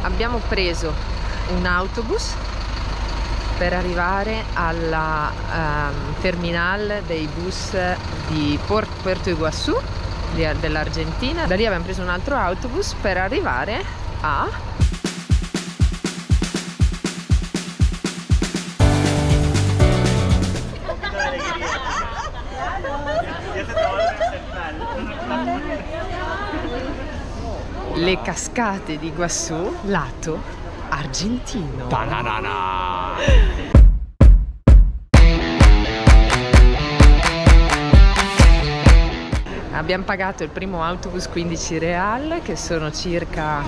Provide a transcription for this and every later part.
Abbiamo preso un autobus per arrivare alla terminal dei bus di Puerto Iguazú dell'Argentina. Da lì abbiamo preso un altro autobus per arrivare a le cascate di Iguazú, lato argentino. Ta-na-na-na. Abbiamo pagato il primo autobus 15 real, che sono circa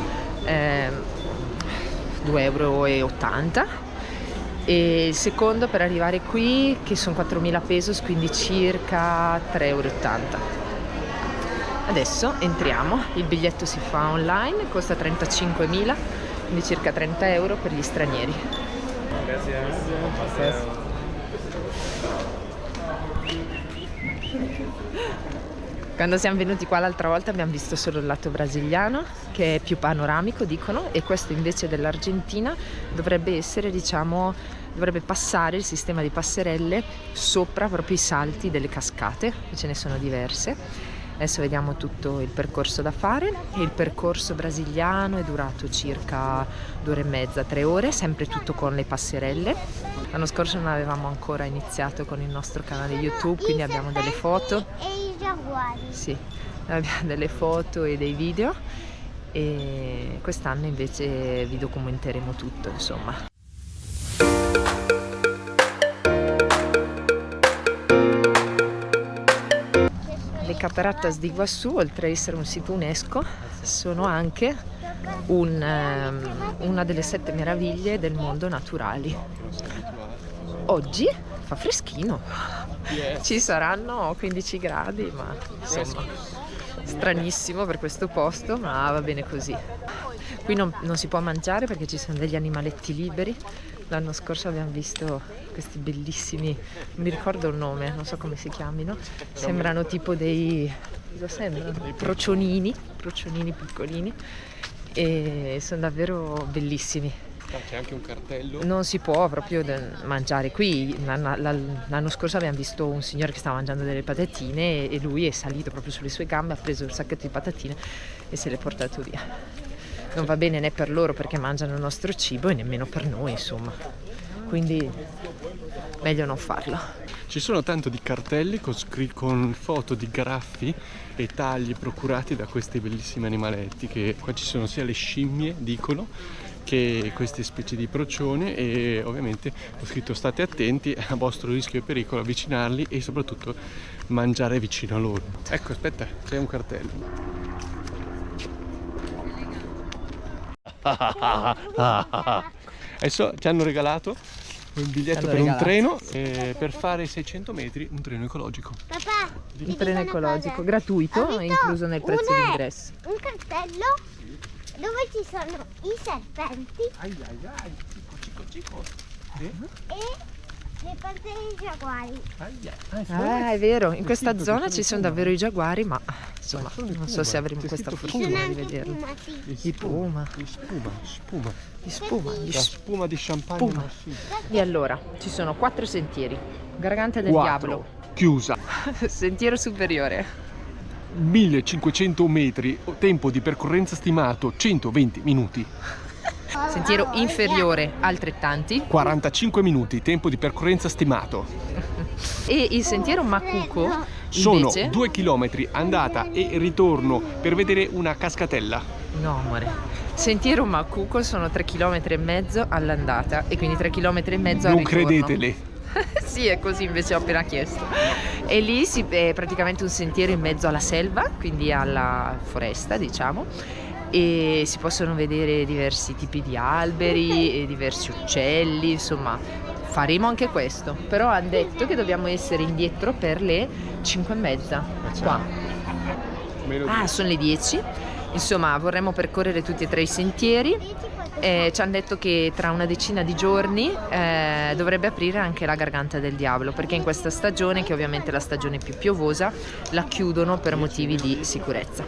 2,80 euro, e il secondo per arrivare qui, che sono 4.000 pesos, quindi circa 3,80 euro. Adesso entriamo, il biglietto si fa online, costa 35.000, quindi circa 30 euro per gli stranieri. Grazie. Quando siamo venuti qua l'altra volta abbiamo visto solo il lato brasiliano, che è più panoramico, dicono, e questo invece dell'Argentina dovrebbe essere, diciamo, dovrebbe passare il sistema di passerelle sopra proprio i salti delle cascate, ce ne sono diverse. Adesso vediamo tutto il percorso da fare. Il percorso brasiliano è durato circa 2 ore e mezza, 3 ore, sempre tutto con le passerelle. L'anno scorso non avevamo ancora iniziato con il nostro canale YouTube, quindi abbiamo delle foto. E i giaguari. Sì, abbiamo delle foto e dei video, e quest'anno invece vi documenteremo tutto, insomma. Le Cataratas di Iguazú, oltre a essere un sito UNESCO, sono anche una delle 7 meraviglie del mondo naturali. Oggi fa freschino, ci saranno 15 gradi, ma insomma stranissimo per questo posto, ma va bene così. Qui non si può mangiare perché ci sono degli animaletti liberi. L'anno scorso abbiamo visto questi bellissimi, non mi ricordo il nome, non so come si chiamino, sembrano tipo dei, cosa sembrano? Procioni piccolini, e sono davvero bellissimi. C'è anche un cartello. Non si può proprio mangiare qui. L'anno scorso abbiamo visto un signore che stava mangiando delle patatine e lui è salito proprio sulle sue gambe, ha preso il sacchetto di patatine e se l'è portato via. Non va bene né per loro perché mangiano il nostro cibo e nemmeno per noi, insomma. Quindi meglio non farlo. Ci sono tanto di cartelli con foto di graffi e tagli procurati da questi bellissimi animaletti, che qua ci sono sia le scimmie, dicono, che queste specie di procione, e ovviamente ho scritto state attenti, a vostro rischio e pericolo avvicinarli e soprattutto mangiare vicino a loro. Ecco, aspetta, c'è un cartello. Adesso ci hanno regalato un biglietto per un treno per fare 600 metri, un treno ecologico. Papà, Un treno ecologico gratuito, Ho visto incluso nel prezzo di ingresso. un cartello dove ci sono i serpenti Ai, cico. e le parte dei giaguari. Ah, è vero, in questa zona ci sono davvero i giaguari, ma insomma non so se avremo questa Ci sono fortuna di anche i vederli. pumati. I puma, Di spuma. La spuma di champagne. Spuma. ma sì. E allora, ci sono 4 sentieri. Garganta del 4. Diavolo, Chiusa. sentiero superiore, 1500 metri, tempo di percorrenza stimato 120 minuti. sentiero inferiore altrettanti, 45 minuti, tempo di percorrenza stimato. e il sentiero Macuco Sono invece 2 chilometri andata e ritorno per vedere una cascatella. no amore, sentiero Macuco sono 3,5 km all'andata e quindi 3,5 km al Non ritorno. credetele. Sì, è così, invece ho appena chiesto. E lì è praticamente un sentiero in mezzo alla selva, quindi alla foresta, diciamo, e si possono vedere diversi tipi di alberi e diversi uccelli, insomma. Faremo anche questo, però hanno detto che dobbiamo essere indietro per le 5:30 qua. Ah, sono le 10. Insomma, vorremmo percorrere tutti e 3 i sentieri. Ci hanno detto che tra una decina di giorni dovrebbe aprire anche la Garganta del Diavolo, perché in questa stagione, che ovviamente è la stagione più piovosa, la chiudono per motivi di sicurezza.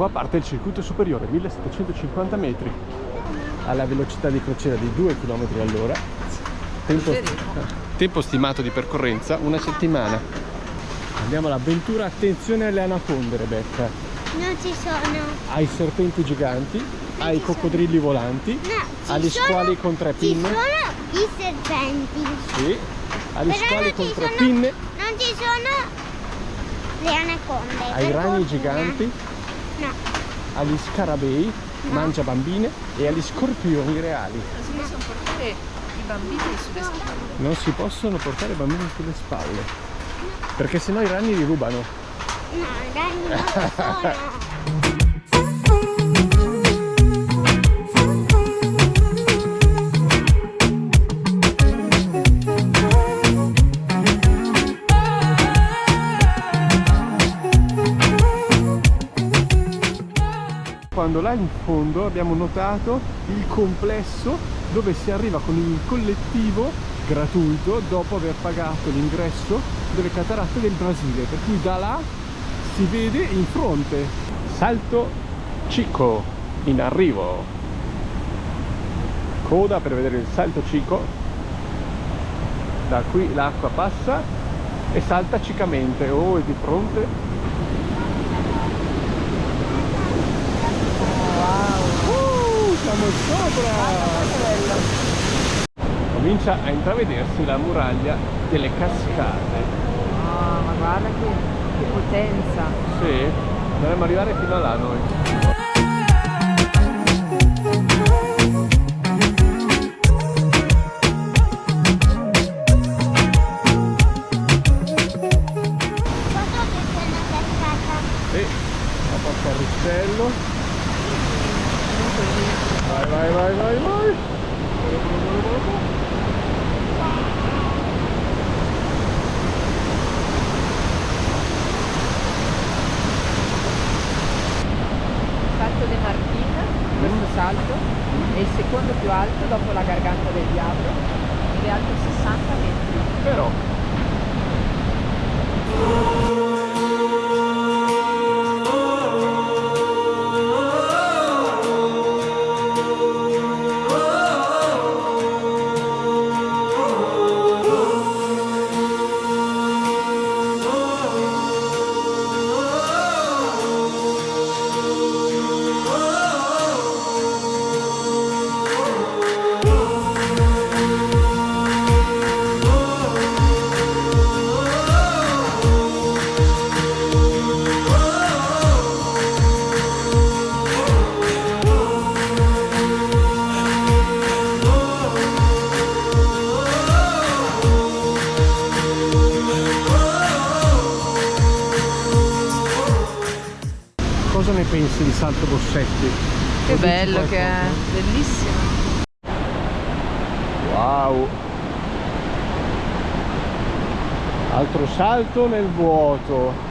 qua parte il circuito superiore, 1750 metri, alla velocità di crociera di 2 km all'ora. Tempo stimato di percorrenza 1 settimana. Andiamo all'avventura, attenzione alle anaconde, Rebecca. Non ci sono. Ai serpenti giganti, ai coccodrilli volanti, No, agli squali con 3 pinne. Ci sono i serpenti. Sì, agli Però squali non con ci 3 sono- pinne, Non ci sono le anaconde. ai per ragni fortuna. giganti, No. agli scarabei, mangia bambine e agli scorpioni reali. Non si possono portare i bambini sulle spalle. Non si possono portare bambini sulle spalle, perché sennò i ragni li rubano. No, i ragni non ci sono. Quando là in fondo abbiamo notato il complesso dove si arriva con il collettivo gratuito dopo aver pagato l'ingresso delle cataratte del Brasile, per cui da là si vede in fronte Salto Chico in arrivo, coda per vedere il Salto Chico. Da qui l'acqua passa e salta ciecamente. Oh, e di fronte siamo sopra! Comincia a intravedersi la muraglia delle cascate. Ah, ma guarda che potenza. Sì, dovremmo arrivare fino a là noi. Guarda che c'è una cascata. Sì, dopo il carruscello. Vai, vai, vai, vai, vai! Salto de Martina, questo salto è il secondo più alto dopo la Garganta del Diavolo ed è alto 60 metri. Però cosa ne pensi di Salto Bossetti? Che Lo dici bello qualcosa? che è, bellissimo. Wow! Altro salto nel vuoto.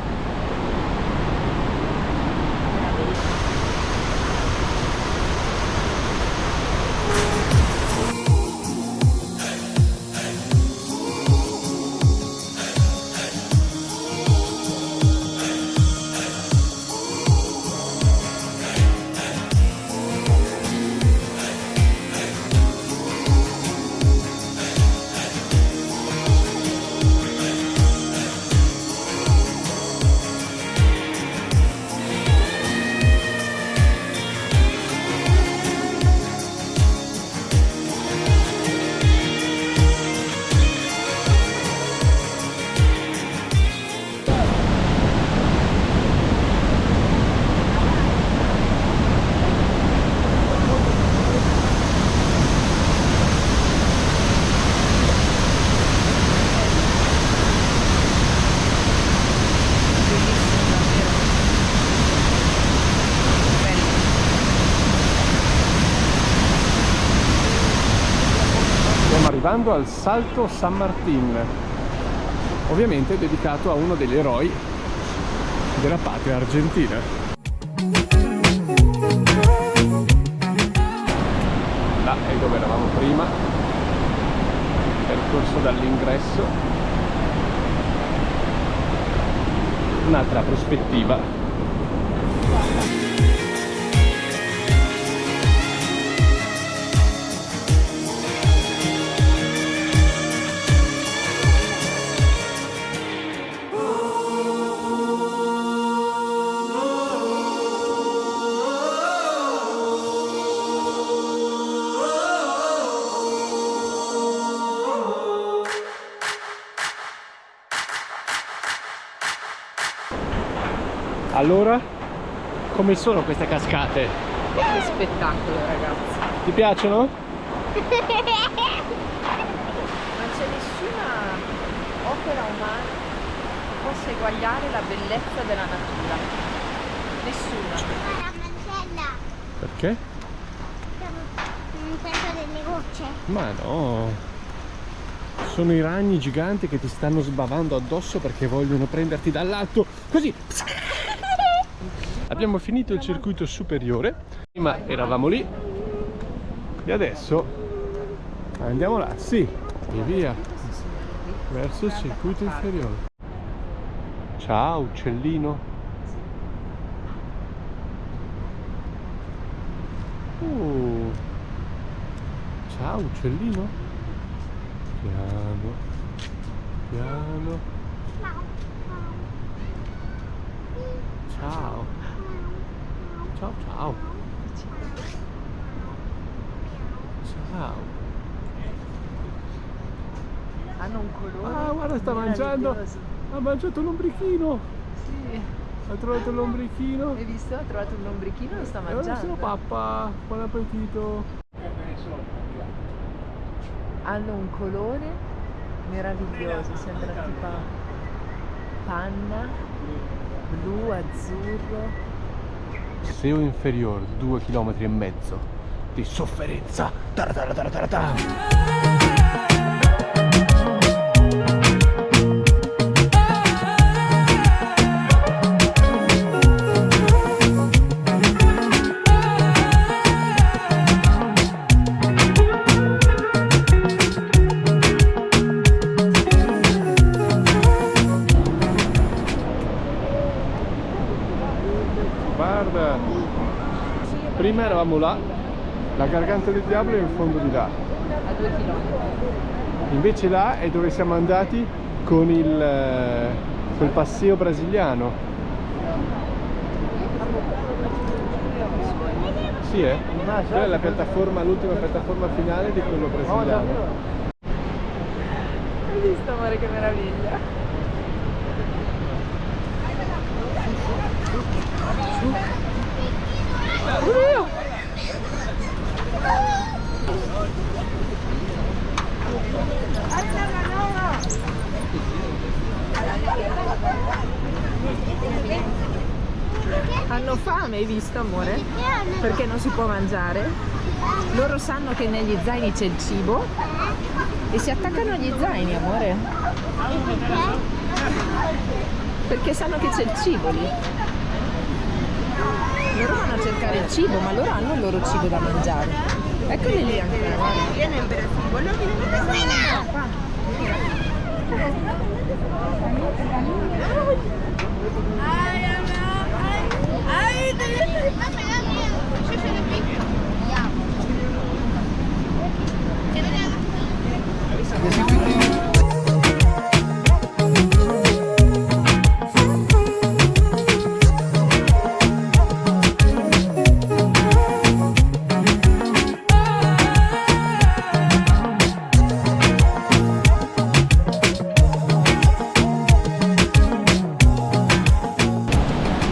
Stiamo arrivando al Salto San Martín, ovviamente dedicato a uno degli eroi della patria argentina. Là è dove eravamo prima, percorso dall'ingresso, un'altra prospettiva. Allora, come sono queste cascate? Che spettacolo, ragazzi. Ti piacciono? Non c'è nessuna opera umana che possa eguagliare la bellezza della natura. Nessuna. La mantella. Perché? Non sento delle gocce. Ma no. Sono i ragni giganti che ti stanno sbavando addosso perché vogliono prenderti dall'alto. Così. Abbiamo finito il circuito superiore. Prima eravamo lì. E adesso andiamo là. Sì. E via. Verso il circuito inferiore. Ciao uccellino. Ciao uccellino. Piano, piano. Ciao. Ciao ciao. Ciao. Hanno un colore. Ah, guarda, sta mangiando. Ha mangiato l'ombrichino. Sì. Ha trovato l'ombrichino. Hai visto? Ha trovato un lombrichino e lo sta E ora mangiando. sono papà. Buon appetito. Hanno un colore meraviglioso, sembra tipo panna, blu, azzurro. Seo inferiore, 2,5 km di sofferenza. Guarda, prima eravamo là, la Garganta del Diavolo è in fondo di là, A 2 km. invece là è dove siamo andati con quel passeo brasiliano. Sì, quella è la piattaforma, l'ultima piattaforma finale di quello brasiliano. Hai visto, amore, che meraviglia? Hanno fame, hai visto, amore? Perché non si può mangiare. Loro sanno che negli zaini c'è il cibo e si attaccano agli zaini, amore. Perché sanno che c'è il cibo lì. Loro vanno a cercare il cibo, ma loro hanno il loro cibo da mangiare. Eccoli lì ancora, guarda.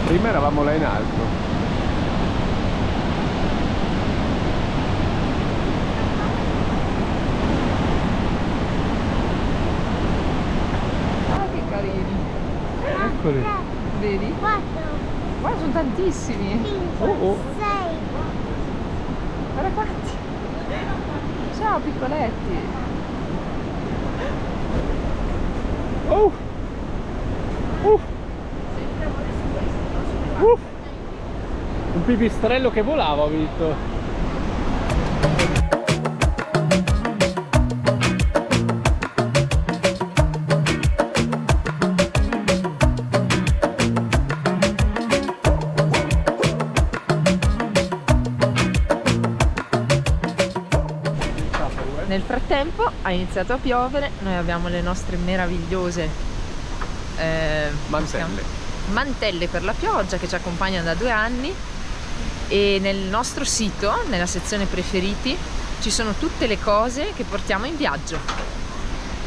Prima eravamo là in alto. Ah, che carini. Eccoli. Vedi? 4, Guarda, sono tantissimi. 5, Oh. 6. Guarda quanti. Ciao, piccoletti. Oh! Un pipistrello che volava, ho visto. Nel frattempo ha iniziato a piovere, noi abbiamo le nostre meravigliose come si chiama? Mantelle per la pioggia che ci accompagnano da 2 anni, e nel nostro sito, nella sezione preferiti, ci sono tutte le cose che portiamo in viaggio.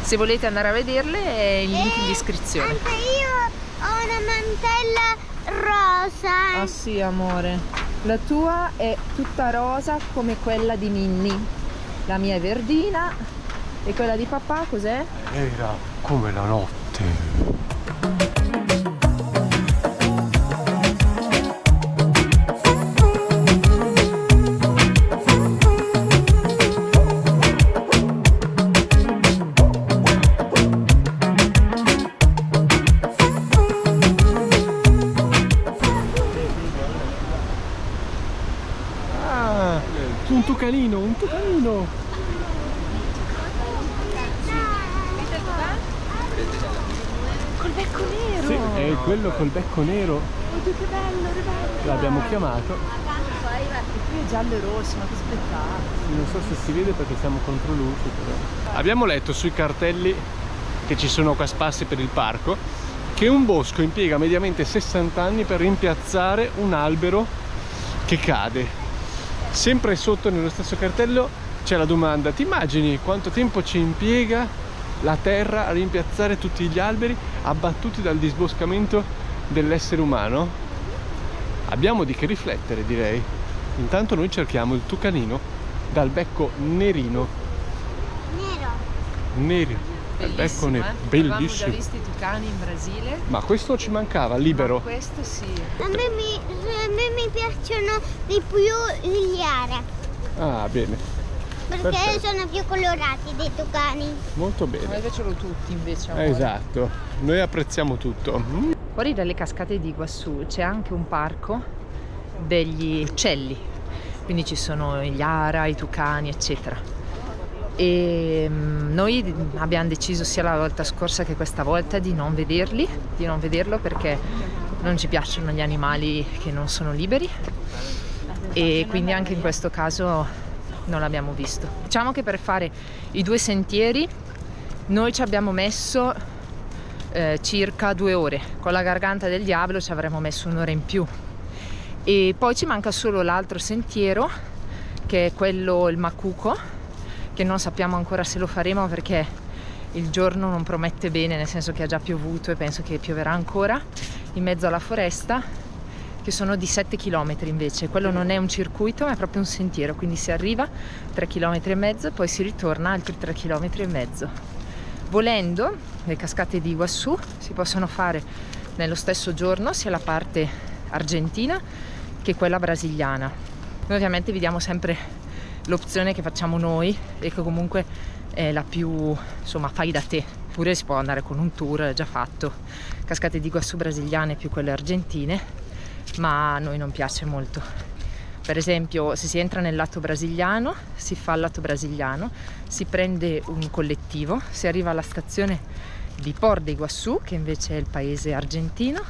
Se volete andare a vederle, è il link in descrizione. Anche io ho una mantella rosa. Ah sì, amore. La tua è tutta rosa come quella di Minnie. La mia è verdina. E quella di papà cos'è? Era come la notte. Un tucanino, un tucanino! Col becco nero! Sì, è quello col becco nero. Oddio che bello, L'abbiamo chiamato. E qui è giallo e rosso, ma che spettacolo! Non so se si vede perché siamo contro luce però. Abbiamo letto sui cartelli che ci sono qua sparsi per il parco che un bosco impiega mediamente 60 anni per rimpiazzare un albero che cade. Sempre sotto nello stesso cartello c'è la domanda: ti immagini quanto tempo ci impiega la terra a rimpiazzare tutti gli alberi abbattuti dal disboscamento dell'essere umano? Abbiamo di che riflettere, direi. Intanto noi cerchiamo il tucanino dal becco nerino. Nero. Dal becco nero. Avevamo Bellissimo. già visto i tucani in Brasile. Ma questo ci mancava, libero. Ma questo sì. A me mi piacciono di più gli ara, Ah, bene. perché Perfetto. sono più colorati dei tucani. Molto Ma bene. piacciono tutti invece, amore. Esatto. Noi apprezziamo tutto. Fuori dalle cascate di Iguaçu c'è anche un parco degli uccelli, quindi ci sono gli ara, i tucani, eccetera. E noi abbiamo deciso sia la volta scorsa che questa volta di non vederlo perché non ci piacciono gli animali che non sono liberi e quindi anche in questo caso non l'abbiamo visto. Diciamo che per fare i 2 sentieri noi ci abbiamo messo circa 2 ore. Con la Garganta del Diavolo ci avremmo messo un'ora in più e poi ci manca solo l'altro sentiero che è quello, il Macuco, che non sappiamo ancora se lo faremo perché il giorno non promette bene, nel senso che ha già piovuto e penso che pioverà ancora, in mezzo alla foresta, che sono di 7 km invece. Quello non è un circuito ma è proprio un sentiero, quindi si arriva 3,5 km e poi si ritorna altri 3,5 km. Volendo, le cascate di Iguaçu si possono fare nello stesso giorno sia la parte argentina che quella brasiliana. Noi ovviamente vi diamo sempre l'opzione che facciamo noi e che comunque è la più, insomma, fai da te. Oppure si può andare con un tour, è già fatto. Cascate di Iguaçu brasiliane più quelle argentine, ma a noi non piace molto. Per esempio, se si entra nel lato brasiliano, si fa il lato brasiliano, si prende un collettivo, si arriva alla stazione di Port de Iguaçu, che invece è il paese argentino,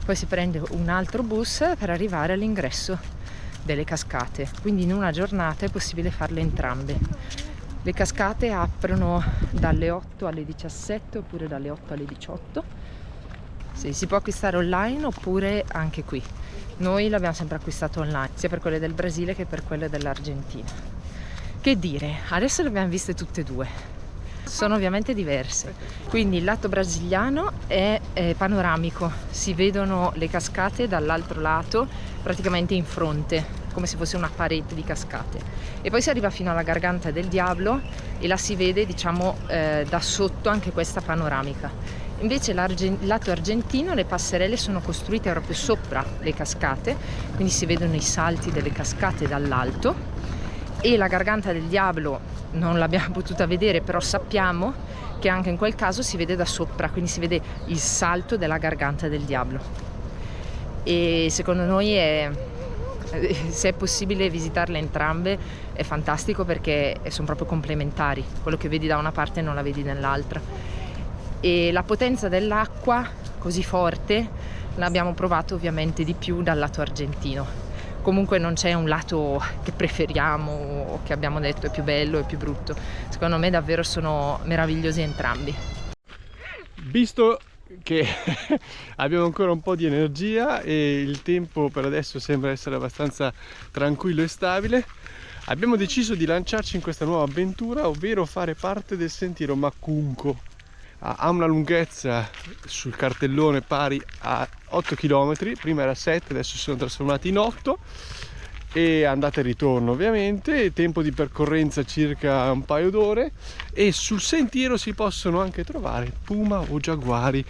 poi si prende un altro bus per arrivare all'ingresso delle cascate. Quindi in una giornata è possibile farle entrambe. Le cascate aprono dalle 8 alle 17 oppure dalle 8 alle 18. Sì, si può acquistare online oppure anche qui. Noi l'abbiamo sempre acquistato online, sia per quelle del Brasile che per quelle dell'Argentina. Che dire, adesso le abbiamo viste tutte e due. Sono ovviamente diverse. Quindi il lato brasiliano è panoramico, si vedono le cascate dall'altro lato, praticamente in fronte, come se fosse una parete di cascate. E poi si arriva fino alla Garganta del Diavolo e la si vede, diciamo, da sotto anche questa panoramica. Invece il lato argentino, le passerelle sono costruite proprio sopra le cascate, quindi si vedono i salti delle cascate dall'alto, e la Garganta del Diavolo non l'abbiamo potuta vedere, però sappiamo che anche in quel caso si vede da sopra, quindi si vede il salto della Garganta del Diavolo. E secondo noi se è possibile visitarle entrambe è fantastico perché sono proprio complementari, quello che vedi da una parte non la vedi nell'altra. E la potenza dell'acqua così forte l'abbiamo provato ovviamente di più dal lato argentino. Comunque non c'è un lato che preferiamo o che abbiamo detto è più bello e più brutto. Secondo me davvero sono meravigliosi entrambi. Visto che abbiamo ancora un po' di energia e il tempo per adesso sembra essere abbastanza tranquillo e stabile, abbiamo deciso di lanciarci in questa nuova avventura, ovvero fare parte del sentiero Macunco. ha una lunghezza sul cartellone pari a 8 km, prima era 7, adesso si sono trasformati in 8, e andata e ritorno ovviamente, tempo di percorrenza circa un paio d'ore, e sul sentiero si possono anche trovare puma o giaguari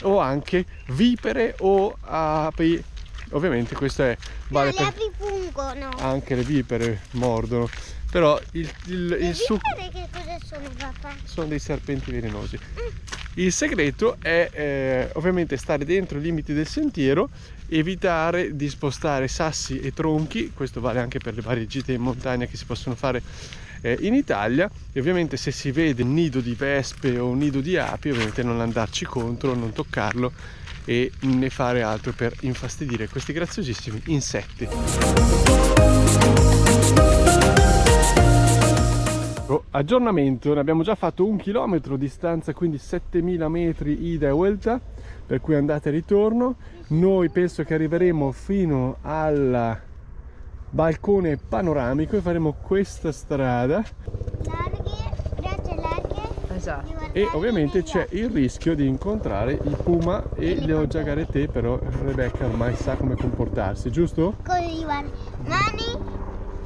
o anche vipere o api. Ovviamente questo è vale No, le api pungono. anche le vipere mordono, però il suo Che cosa sono, papà? sono dei serpenti velenosi. Il segreto è ovviamente stare dentro i limiti del sentiero, evitare di spostare sassi e tronchi, questo vale anche per le varie gite in montagna che si possono fare in Italia, e ovviamente se si vede un nido di vespe o un nido di api, ovviamente non andarci contro, non toccarlo e né fare altro per infastidire questi graziosissimi insetti. Aggiornamento, ne abbiamo già fatto 1 chilometro, distanza quindi 7000 metri ida e vuelta, per cui andata e ritorno. Noi penso che arriveremo fino al balcone panoramico e faremo questa strada, Braccia larghe. Esatto. e ovviamente c'è il rischio di incontrare il puma e le giagarette, però Rebecca ormai sa come comportarsi, giusto? Così, guarda. Mani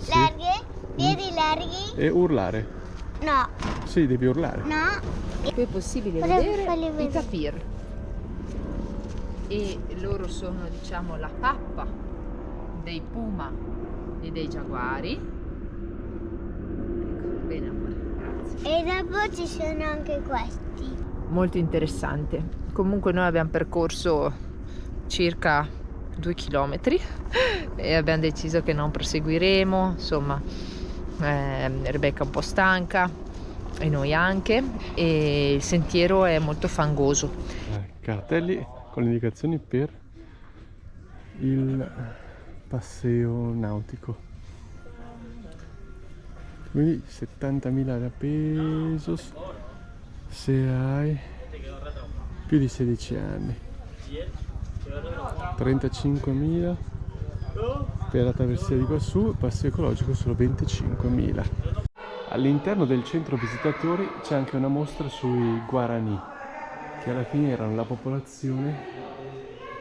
larghe, piedi larghi. E urlare. No, Sì, devi urlare. no. Qui è possibile Vorrei vedere farli i vedere. tapir, e loro sono, diciamo, la pappa dei puma e dei giaguari. Ecco, bene amore, grazie. E dopo ci sono anche questi. Molto interessante. Comunque noi abbiamo percorso circa 2 chilometri e abbiamo deciso che non proseguiremo, insomma. Rebecca è un po' stanca e noi anche, e il sentiero è molto fangoso. Cartelli con le indicazioni per il paseo nautico, quindi 70.000 pesos se hai più di 16 anni, 35.000 per la traversia di qua su, paseo ecologico solo 25.000. All'interno del centro visitatori c'è anche una mostra sui Guarani, che alla fine erano la popolazione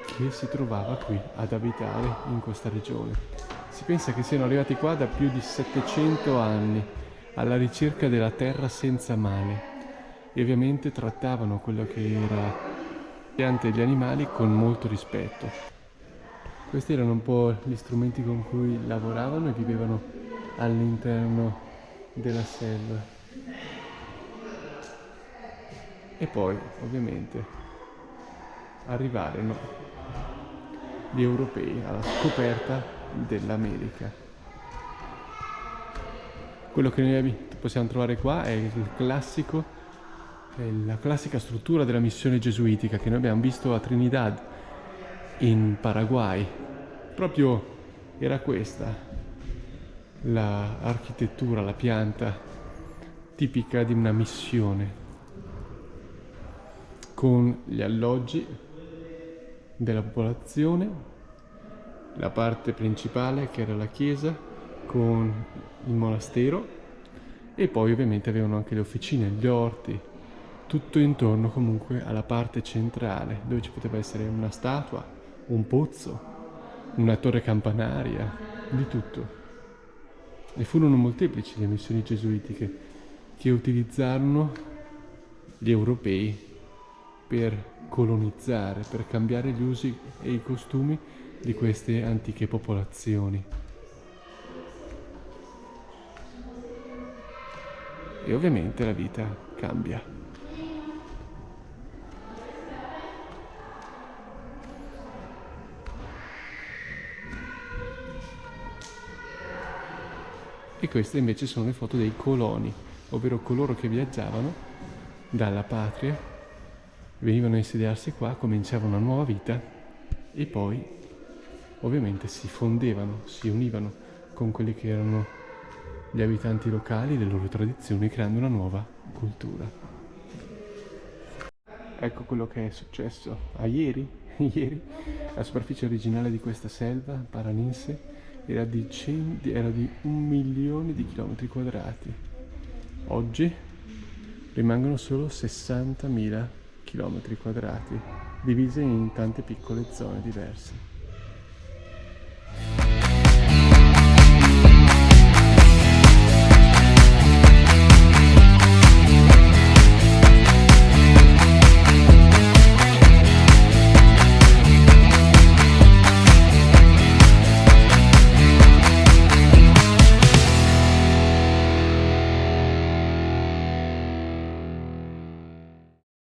che si trovava qui ad abitare in questa regione. Si pensa che siano arrivati qua da più di 700 anni alla ricerca della terra senza male, e ovviamente trattavano quello che era le piante e gli animali con molto rispetto. Questi erano un po' gli strumenti con cui lavoravano e vivevano all'interno della selva. E poi ovviamente arrivarono gli europei alla scoperta dell'America. Quello che noi possiamo trovare qua è la classica struttura della missione gesuitica che noi abbiamo visto a Trinidad in Paraguay. Proprio era questa l'architettura, la pianta tipica di una missione, con gli alloggi della popolazione, la parte principale che era la chiesa con il monastero, e poi ovviamente avevano anche le officine, gli orti, tutto intorno comunque alla parte centrale, dove ci poteva essere una statua, un pozzo, una torre campanaria, di tutto. E furono molteplici le missioni gesuitiche che utilizzarono gli europei per colonizzare, per cambiare gli usi e i costumi di queste antiche popolazioni. E ovviamente la vita cambia. E queste invece sono le foto dei coloni, ovvero coloro che viaggiavano dalla patria, venivano a insediarsi qua, cominciavano una nuova vita e poi ovviamente si fondevano, si univano con quelli che erano gli abitanti locali, le loro tradizioni, creando una nuova cultura. Ecco quello che è successo ieri. Ieri la superficie originale di questa selva paranense era di 1 milione di chilometri quadrati. Oggi rimangono solo 60.000 chilometri quadrati, divise in tante piccole zone diverse.